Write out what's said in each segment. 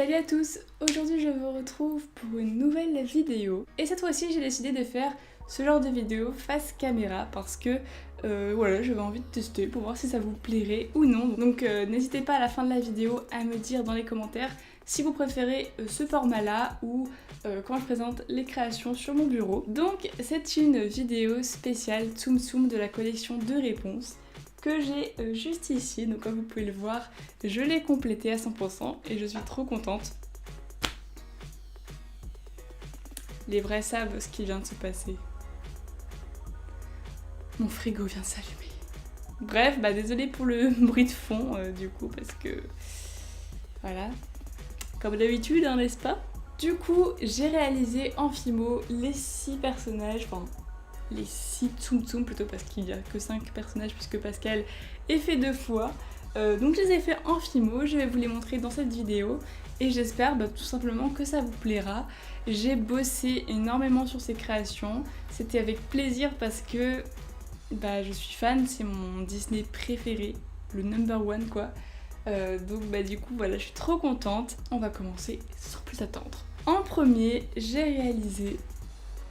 Salut à tous! Aujourd'hui je vous retrouve pour une nouvelle vidéo et cette fois-ci j'ai décidé de faire ce genre de vidéo face caméra parce que voilà, j'avais envie de tester pour voir si ça vous plairait ou non. Donc n'hésitez pas à la fin de la vidéo à me dire dans les commentaires si vous préférez ce format là ou quand je présente les créations sur mon bureau. Donc c'est une vidéo spéciale Tsum Tsum de la collection de réponses que j'ai juste ici, donc comme vous pouvez le voir, je l'ai complété à 100% et je suis trop contente. Les vrais savent ce qui vient de se passer. Mon frigo vient de s'allumer. Bref, désolée pour le bruit de fond du coup, parce que voilà, comme d'habitude, hein, n'est-ce pas? Du coup, j'ai réalisé en Fimo les 6 personnages, enfin les 6 Tsum Tsum plutôt parce qu'il n'y a que 5 personnages puisque Pascal est fait 2 fois. Donc je les ai fait en Fimo, je vais vous les montrer dans cette vidéo et j'espère tout simplement que ça vous plaira. J'ai bossé énormément sur ces créations, c'était avec plaisir parce que je suis fan, c'est mon Disney préféré, le number one quoi. Donc du coup voilà, je suis trop contente. On va commencer sans plus attendre. En premier, j'ai réalisé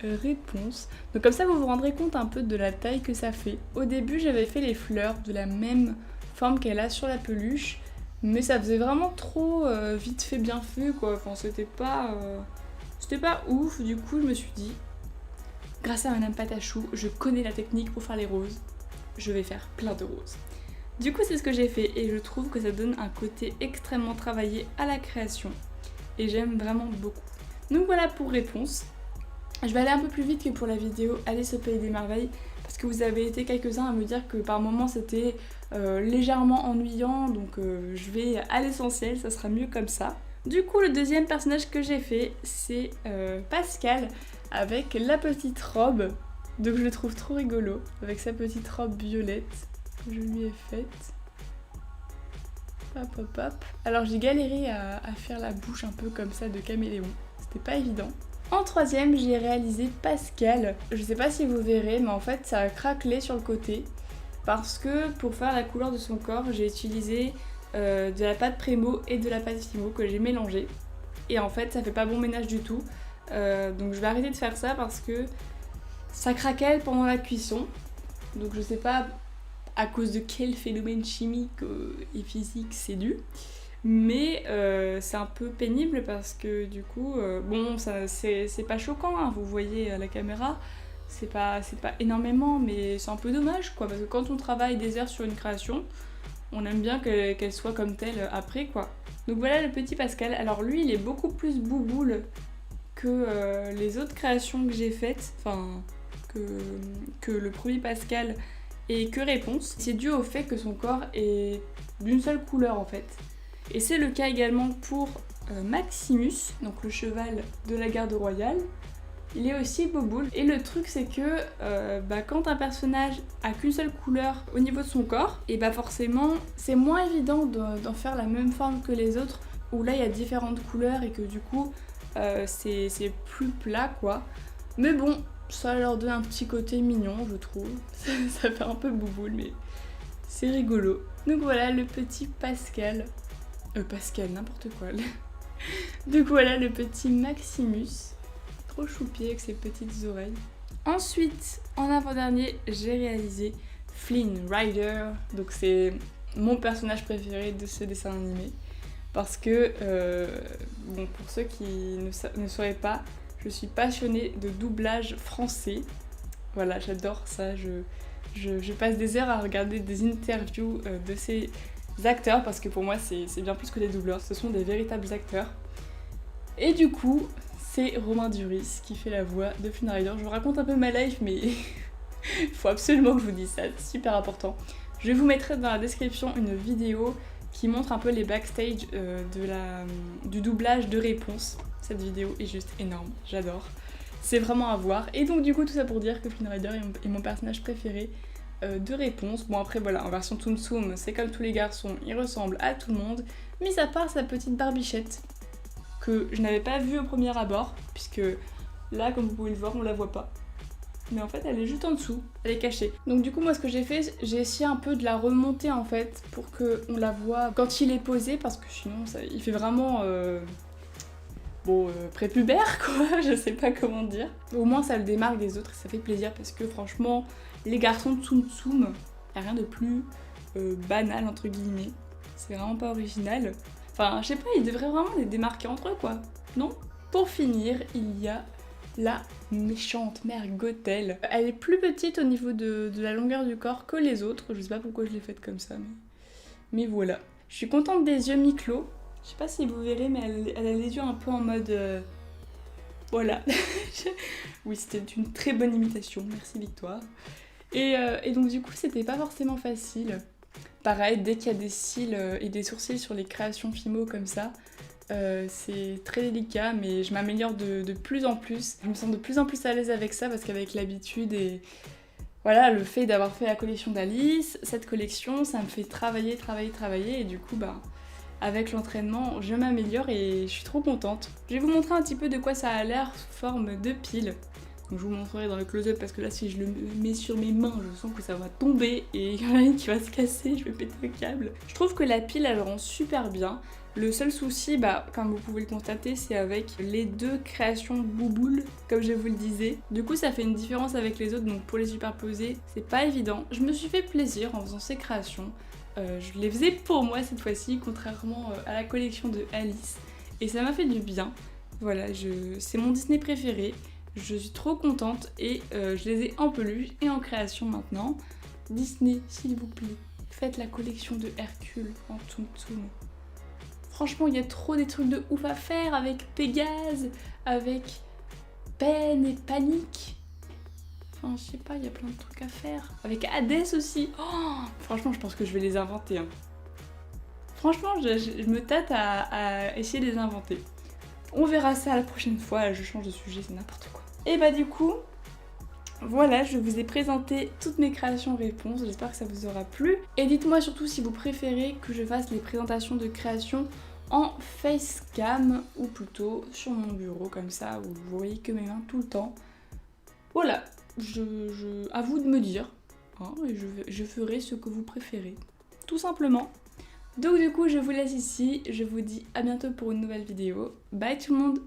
réponse. Donc comme ça vous vous rendrez compte un peu de la taille que ça fait. Au début j'avais fait les fleurs de la même forme qu'elle a sur la peluche, mais ça faisait vraiment trop vite fait bien fait quoi, enfin c'était pas ouf. Du coup je me suis dit, grâce à Madame Patachou, je connais la technique pour faire les roses, je vais faire plein de roses. Du coup c'est ce que j'ai fait et je trouve que ça donne un côté extrêmement travaillé à la création et j'aime vraiment beaucoup. Donc voilà pour réponse. Je vais aller un peu plus vite que pour la vidéo Alice au Pays des Merveilles parce que vous avez été quelques-uns à me dire que par moments c'était légèrement ennuyant, donc je vais à l'essentiel, ça sera mieux comme ça. Du coup le deuxième personnage que j'ai fait c'est Pascal avec la petite robe, donc je le trouve trop rigolo avec sa petite robe violette que je lui ai faite. Hop hop hop. Alors j'ai galéré à faire la bouche un peu comme ça de caméléon, c'était pas évident. En troisième, j'ai réalisé Pascal. Je sais pas si vous verrez, mais en fait ça a craquelé sur le côté parce que pour faire la couleur de son corps, j'ai utilisé de la pâte Prémo et de la pâte Fimo que j'ai mélangé. Et en fait, ça fait pas bon ménage du tout. Donc je vais arrêter de faire ça parce que ça craquelle pendant la cuisson. Donc je sais pas à cause de quel phénomène chimique et physique c'est dû. Mais c'est un peu pénible parce que du coup, c'est pas choquant, hein, vous voyez à la caméra, c'est pas énormément, mais c'est un peu dommage quoi, parce que quand on travaille des heures sur une création, on aime bien qu'elle soit comme telle après quoi. Donc voilà le petit Pascal. Alors lui il est beaucoup plus bouboule que les autres créations que j'ai faites, enfin que le premier Pascal et que Réponse. C'est dû au fait que son corps est d'une seule couleur en fait. Et c'est le cas également pour Maximus, donc le cheval de la garde royale. Il est aussi boboule. Et le truc c'est que quand un personnage a qu'une seule couleur au niveau de son corps, et forcément c'est moins évident d'en faire la même forme que les autres, où là il y a différentes couleurs et que du coup c'est plus plat quoi. Mais bon, ça leur donne un petit côté mignon je trouve. Ça fait un peu boboule mais c'est rigolo. Donc voilà le petit Pascal. Pascal, n'importe quoi. Donc voilà le petit Maximus, trop choupi avec ses petites oreilles. Ensuite, en avant-dernier, j'ai réalisé Flynn Rider, donc c'est mon personnage préféré de ce dessin animé. Parce que, pour ceux qui ne sauraient pas, je suis passionnée de doublage français. Voilà, j'adore ça, je passe des heures à regarder des interviews de ces acteurs parce que pour moi c'est bien plus que des doubleurs, ce sont des véritables acteurs. Et du coup c'est Romain Duris qui fait la voix de Flynn Rider. Je vous raconte un peu ma life mais il faut absolument que je vous dise ça, c'est super important. Je vous mettrai dans la description une vidéo qui montre un peu les backstage du doublage de Réponse. Cette vidéo est juste énorme, j'adore. C'est vraiment à voir. Et donc du coup tout ça pour dire que Flynn Rider est mon personnage préféré de Réponse. Bon après voilà, en version Tsum Tsum, c'est comme tous les garçons, il ressemble à tout le monde, mis à part sa petite barbichette, que je n'avais pas vue au premier abord, puisque là comme vous pouvez le voir on la voit pas. mais en fait elle est juste en dessous, elle est cachée. Donc du coup moi ce que j'ai fait, j'ai essayé un peu de la remonter en fait pour qu'on la voit quand il est posé, parce que sinon il fait vraiment prépubère quoi, je sais pas comment dire. Au moins ça le démarque des autres et ça fait plaisir parce que franchement les garçons de Tsum Tsum, y a rien de plus banal entre guillemets, c'est vraiment pas original. Enfin je sais pas, ils devraient vraiment les démarquer entre eux quoi, non? Pour finir, il y a la méchante mère Gothel. Elle est plus petite au niveau de la longueur du corps que les autres, je sais pas pourquoi je l'ai faite comme ça, mais voilà. Je suis contente des yeux mi-clos. Je sais pas si vous verrez, mais elle a les yeux un peu en mode... Voilà. Oui, c'était une très bonne imitation, merci Victoire. Et donc du coup, c'était pas forcément facile. Pareil, dès qu'il y a des cils et des sourcils sur les créations Fimo comme ça, c'est très délicat, mais je m'améliore de plus en plus. Je me sens de plus en plus à l'aise avec ça parce qu'avec l'habitude et voilà, le fait d'avoir fait la collection d'Alice, cette collection, ça me fait travailler et du coup, bah, avec l'entraînement, je m'améliore et je suis trop contente. Je vais vous montrer un petit peu de quoi ça a l'air sous forme de pile. Donc je vous montrerai dans le close-up parce que là si je le mets sur mes mains, je sens que ça va tomber et il y en a une qui va se casser, je vais péter le câble. Je trouve que la pile elle rend super bien. Le seul souci, bah, comme vous pouvez le constater, c'est avec les deux créations bouboule, comme je vous le disais. Du coup, ça fait une différence avec les autres, donc pour les superposer, c'est pas évident. Je me suis fait plaisir en faisant ces créations. Je les faisais pour moi cette fois-ci, contrairement à la collection de Alice. Et ça m'a fait du bien. Voilà, c'est mon Disney préféré. Je suis trop contente et je les ai en peluche et en création maintenant. Disney, s'il vous plaît, faites la collection de Hercule en Tsum Tsum. Franchement, il y a trop des trucs de ouf à faire avec Pégase, avec Peine et Panique. Enfin, je sais pas, il y a plein de trucs à faire. Avec Hadès aussi. Oh, franchement, je pense que je vais les inventer. Hein. Franchement, je me tâte à essayer de les inventer. On verra ça la prochaine fois. Je change de sujet, c'est n'importe quoi. Et bah du coup, voilà, je vous ai présenté toutes mes créations réponses. J'espère que ça vous aura plu. Et dites-moi surtout si vous préférez que je fasse les présentations de créations en facecam ou plutôt sur mon bureau comme ça où vous voyez que mes mains tout le temps. Voilà, à vous de me dire hein, et je ferai ce que vous préférez, tout simplement. Donc du coup je vous laisse ici, je vous dis à bientôt pour une nouvelle vidéo. Bye tout le monde.